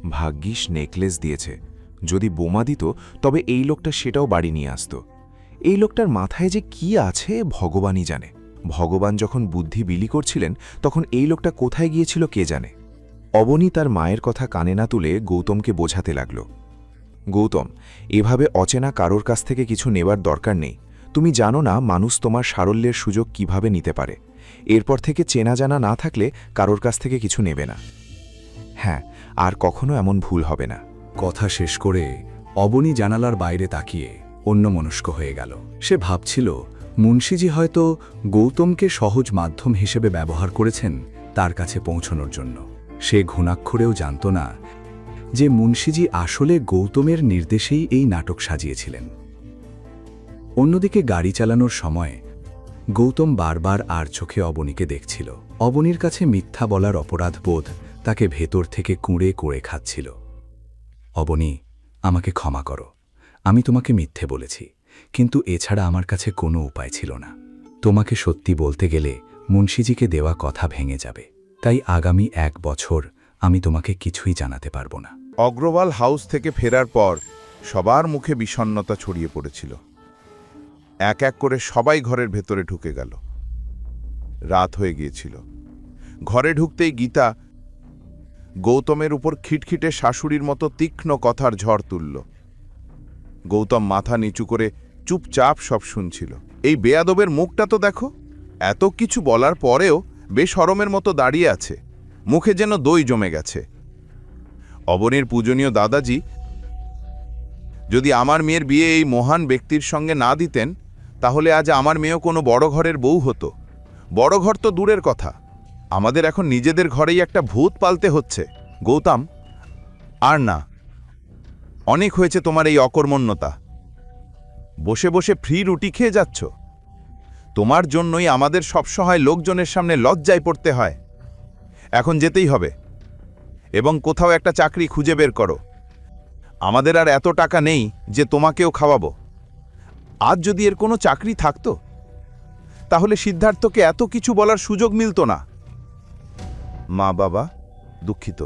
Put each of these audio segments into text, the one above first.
ভাগ্যিস নেকলেস দিয়েছে। যদি বোমা দিত তবে এই লোকটা সেটাও বাড়ি নিয়ে আসত। এই লোকটার মাথায় যে কি আছে ভগবানই জানে। ভগবান যখন বুদ্ধি বিলি করছিলেন তখন এই লোকটা কোথায় গিয়েছিল কে জানে। অবনী তার মায়ের কথা কানে না তুলে গৌতমকে বোঝাতে লাগল, গৌতম, এভাবে অচেনা কারোর কাছ থেকে কিছু নেবার দরকার নেই। তুমি জানো না মানুষ তোমার সারল্যের সুযোগ কিভাবে নিতে পারে। এরপর থেকে চেনা জানা না থাকলে কারোর কাছ থেকে কিছু নেবে না। হ্যাঁ, আর কখনো এমন ভুল হবে না। কথা শেষ করে অবনী জানালার বাইরে তাকিয়ে অন্যমনস্ক হয়ে গেল। সে ভাবছিল মুন্সিজি হয়তো গৌতমকে সহজ মাধ্যম হিসেবে ব্যবহার করেছেন তার কাছে পৌঁছনোর জন্য। সে ঘুণাক্ষরেও জানত না যে মুন্সিজি আসলে গৌতমের নির্দেশেই এই নাটক সাজিয়েছিলেন। অন্যদিকে গাড়ি চালানোর সময় গৌতম বারবার আর চোখে অবনীকে দেখছিল। অবনীর কাছে মিথ্যা বলার অপরাধ বোধ তাকে ভেতর থেকে কুঁড়ে কুঁড়ে খাচ্ছিল। অবনী, আমাকে ক্ষমা করো, আমি তোমাকে মিথ্যে বলেছি, কিন্তু এছাড়া আমার কাছে কোনো উপায় ছিল না। তোমাকে সত্যি বলতে গেলে মুন্সিজিকে দেওয়া কথা ভেঙে যাবে, তাই আগামী 1 বছর আমি তোমাকে কিছুই জানাতে পারবো না। অগ্রওয়াল হাউস থেকে ফেরার পর সবার মুখে বিষণ্ণতা ছড়িয়ে পড়েছিল। এক এক করে সবাই ঘরের ভেতরে ঢুকে গেল। রাত হয়ে গিয়েছিল। ঘরে ঢুকতেই গীতা গৌতমের উপর খিটখিটে শাশুড়ির মতো তীক্ষ্ণ কথার ঝড় তুলল। গৌতম মাথা নিচু করে চুপচাপ সব শুনছিল। এই বেয়াদবের মুখটা তো দেখো, এত কিছু বলার পরেও বেশরমের মতো দাঁড়িয়ে আছে, মুখে যেন দই জমে গেছে। অবনীর পূজনীয় দাদাজি যদি আমার মেয়ের বিয়ে এই মহান ব্যক্তির সঙ্গে না দিতেন, তাহলে আজ আমার মেয়েও কোনো বড় ঘরের বউ হতো। বড় ঘর তো দূরের কথা, আমাদের এখন নিজেদের ঘরেই একটা ভূত পালতে হচ্ছে। গৌতম, আর না, অনেক হয়েছে তোমার এই অকর্মণ্যতা। বসে বসে ফ্রি রুটি খেয়ে যাচ্ছ। তোমার জন্যই আমাদের সবসময় লোকজনের সামনে লজ্জায় পড়তে হয়। এখন যেতেই হবে এবং কোথাও একটা চাকরি খুঁজে বের করো। আমাদের আর এত টাকা নেই যে তোমাকেও খাওয়াবো। আজ যদি এর কোনো চাকরি থাকতো তাহলে সিদ্ধার্থকে এত কিছু বলার সুযোগ মিলত না। মা বাবা, দুঃখিত,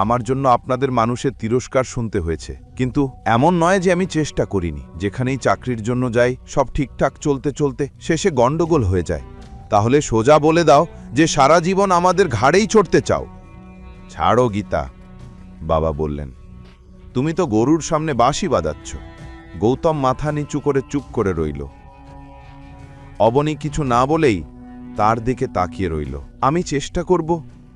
আমার জন্য আপনাদের মানুষের তিরস্কার শুনতে হয়েছে, কিন্তু এমন নয় যে আমি চেষ্টা করিনি। যেখানেই চাকরির জন্য যাই সব ঠিকঠাক চলতে চলতে শেষে গন্ডগোল হয়ে যায়। তাহলে সোজা বলে দাও যে সারা জীবন আমাদের ঘাড়েই চড়তে চাও। ছাড়ো গীতা, বাবা বললেন, তুমি তো গরুর সামনে বাঁশি বাজাচ্ছ। গৌতম মাথা নিচু করে চুপ করে রইল। অবনী কিছু না বলেই তার দিকে তাকিয়ে রইল। আমি চেষ্টা করব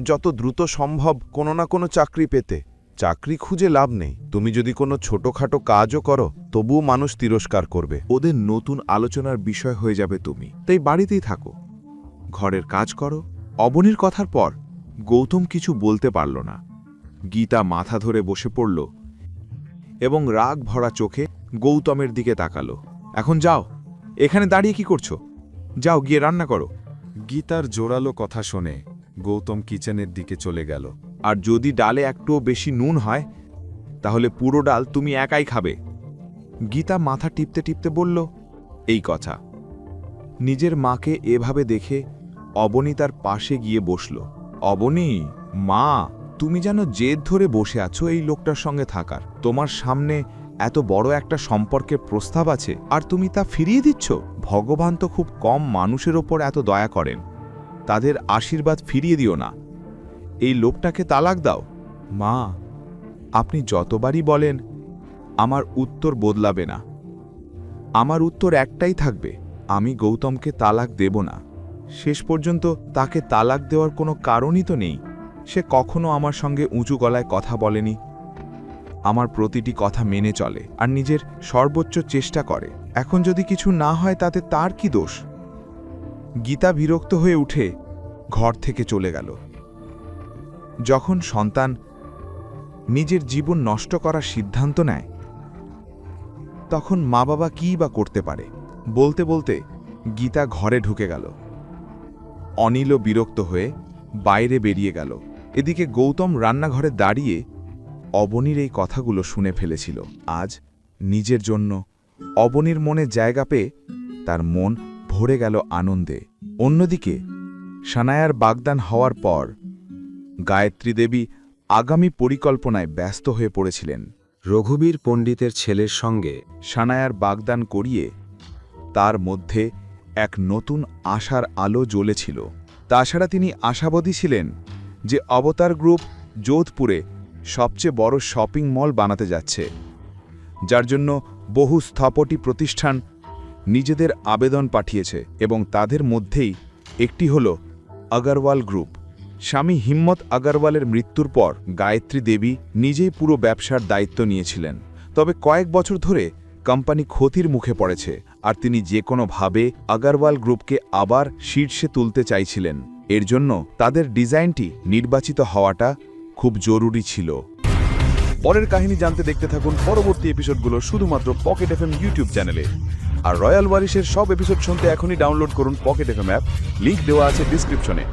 যত দ্রুত সম্ভব কোনো না কোনো চাকরি পেতে। চাকরি খুঁজে লাভ নেই। তুমি যদি কোনো ছোটখাটো কাজও করো তবুও মানুষ তিরস্কার করবে। ওদের নতুন আলোচনার বিষয় হয়ে যাবে তুমি। তাই বাড়িতেই থাকো, ঘরের কাজ করো। অবনীর কথার পর গৌতম কিছু বলতে পারল না। গীতা মাথা ধরে বসে পড়ল এবং রাগ ভরা চোখে গৌতমের দিকে তাকালো। এখন যাও, এখানে দাঁড়িয়ে কি করছো? যাও গিয়ে রান্না করো। গীতার জোরালো কথা শুনে গৌতম কিচেনের দিকে চলে গেল। আর যদি ডালে একটুও বেশি নুন হয় তাহলে পুরো ডাল তুমি একাই খাবে। গীতা মাথা টিপতে টিপতে বলল এই কথা। নিজের মাকে এভাবে দেখে অবনী তার পাশে গিয়ে বসল। অবনী, মা, তুমি যেন জেদ ধরে বসে আছো এই লোকটার সঙ্গে থাকার। তোমার সামনে এত বড় একটা সম্পর্কের প্রস্তাব আছে আর তুমি তা ফিরিয়ে দিচ্ছ। ভগবান তো খুব কম মানুষের ওপর এত দয়া করেন। তাদের আশীর্বাদ ফিরিয়ে দিও না। এই লোকটাকে তালাক দাও। মা, আপনি যতবারই বলেন আমার উত্তর বদলাবে না। আমার উত্তর একটাই থাকবে, আমি গৌতমকে তালাক দেব না। শেষ পর্যন্ত তাকে তালাক দেওয়ার কোনো কারণই তো নেই। সে কখনো আমার সঙ্গে উঁচু গলায় কথা বলেনি, আমার প্রতিটি কথা মেনে চলে আর নিজের সর্বোচ্চ চেষ্টা করে। এখন যদি কিছু না হয় তাতে তার কি দোষ? গীতা বিরক্ত হয়ে উঠে ঘর থেকে চলে গেল। যখন সন্তান নিজের জীবন নষ্ট করার সিদ্ধান্ত নেয় তখন মা বাবা কী বা করতে পারে? বলতে বলতে গীতা ঘরে ঢুকে গেল। অনিলও বিরক্ত হয়ে বাইরে বেরিয়ে গেল। এদিকে গৌতম রান্নাঘরে দাঁড়িয়ে অবনীর এই কথাগুলো শুনে ফেলেছিল। আজ নিজের জন্য অবনীর মনে জায়গা পেয়ে তার মন ভরে গেল আনন্দে। অন্যদিকে সানায়ার বাগদান হওয়ার পর গায়ত্রী দেবী আগামী পরিকল্পনায় ব্যস্ত হয়ে পড়েছিলেন। রঘুবীর পণ্ডিতের ছেলের সঙ্গে সানায়ার বাগদান করিয়ে তার মধ্যে এক নতুন আশার আলো জ্বলেছিল। তাছাড়া তিনি আশাবাদী ছিলেন যে অবতার গ্রুপ যোধপুরে সবচেয়ে বড় শপিং মল বানাতে যাচ্ছে, যার জন্য বহু স্থপতি প্রতিষ্ঠান নিজেদের আবেদন পাঠিয়েছে এবং তাদের মধ্যেই একটি হল আগরওয়াল গ্রুপ। স্বামী হিম্মত আগরওয়ালের মৃত্যুর পর গায়ত্রী দেবী নিজেই পুরো ব্যবসার দায়িত্ব নিয়েছিলেন। তবে কয়েক বছর ধরে কোম্পানি ক্ষতির মুখে পড়েছে আর তিনি যে কোনোভাবে আগরওয়াল গ্রুপকে আবার শীর্ষে তুলতে চাইছিলেন। এর জন্য তাদের ডিজাইনটি নির্বাচিত হওয়াটা খুব জরুরি ছিল। পরের কাহিনী জানতে দেখতে থাকুন পরবর্তী এপিসোডগুলো শুধুমাত্র পকেট এফএম ইউটিউব চ্যানেলে। আর রয়্যাল ওয়ারিশের সব এপিসোড শুনতে এখনই ডাউনলোড করুন পকেট এফএম অ্যাপ, লিংক দেওয়া আছে ডিসক্রিপশনে।